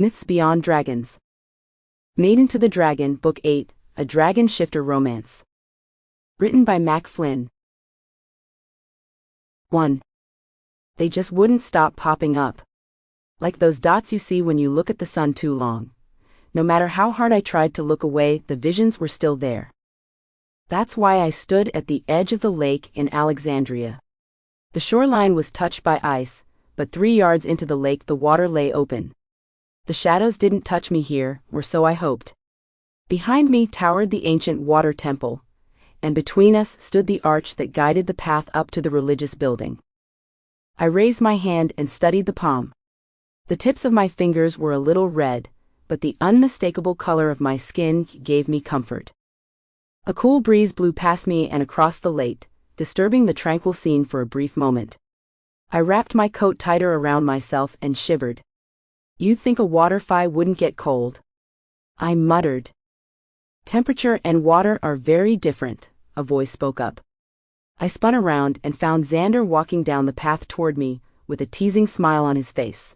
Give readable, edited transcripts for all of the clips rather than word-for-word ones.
Myths Beyond Dragons. Maiden to the Dragon, Book 8, A Dragon Shifter Romance. Written by Flynn. 1. They just wouldn't stop popping up. Like those dots you see when you look at the sun too long. No matter how hard I tried to look away, the visions were still there. That's why I stood at the edge of the lake in Alexandria. The shoreline was touched by ice, but 3 yards into the lake the water lay open. The shadows didn't touch me here, or so I hoped. Behind me towered the ancient water temple, and between us stood the arch that guided the path up to the religious building. I raised my hand and studied the palm. The tips of my fingers were a little red, but the unmistakable color of my skin gave me comfort. A cool breeze blew past me and across the lake, disturbing the tranquil scene for a brief moment. I wrapped my coat tighter around myself and shivered. You'd think a waterfly wouldn't get cold. I muttered. Temperature and water are very different, a voice spoke up. I spun around and found Xander walking down the path toward me, with a teasing smile on his face.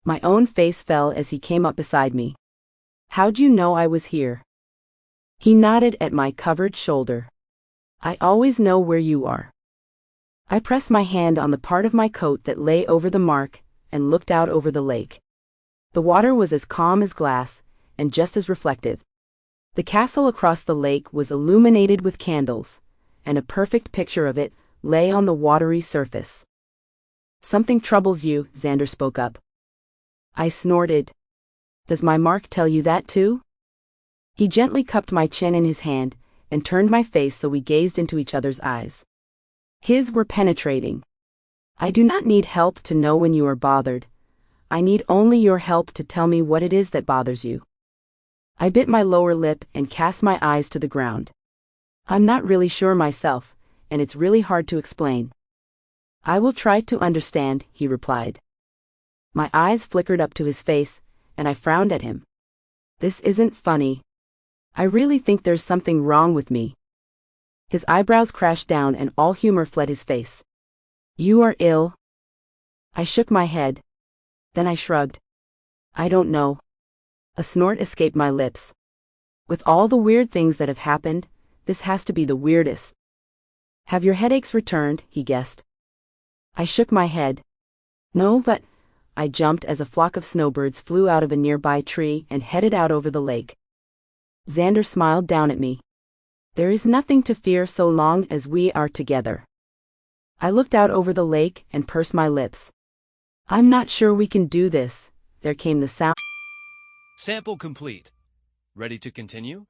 My own face fell as he came up beside me. How'd you know I was here? He nodded at my covered shoulder. I always know where you are. I pressed my hand on the part of my coat that lay over the mark, and looked out over the lake. The water was as calm as glass, and just as reflective. The castle across the lake was illuminated with candles, and a perfect picture of it lay on the watery surface. Something troubles you, Xander spoke up. I snorted. Does my mark tell you that too? He gently cupped my chin in his hand, and turned my face so we gazed into each other's eyes. His were penetrating. I do not need help to know when you are bothered. I need only your help to tell me what it is that bothers you. I bit my lower lip and cast my eyes to the ground. I'm not really sure myself, and it's really hard to explain. I will try to understand, he replied. My eyes flickered up to his face, and I frowned at him. This isn't funny. I really think there's something wrong with me. His eyebrows crashed down and all humor fled his face. You are ill? I shook my head. Then I shrugged. I don't know. A snort escaped my lips. With all the weird things that have happened, this has to be the weirdest. Have your headaches returned? He guessed. I shook my head. No, but... I jumped as a flock of snowbirds flew out of a nearby tree and headed out over the lake. Xander smiled down at me. There is nothing to fear so long as we are together. I looked out over the lake and pursed my lips. I'm not sure we can do this. There came the sound. Sample complete. Ready to continue?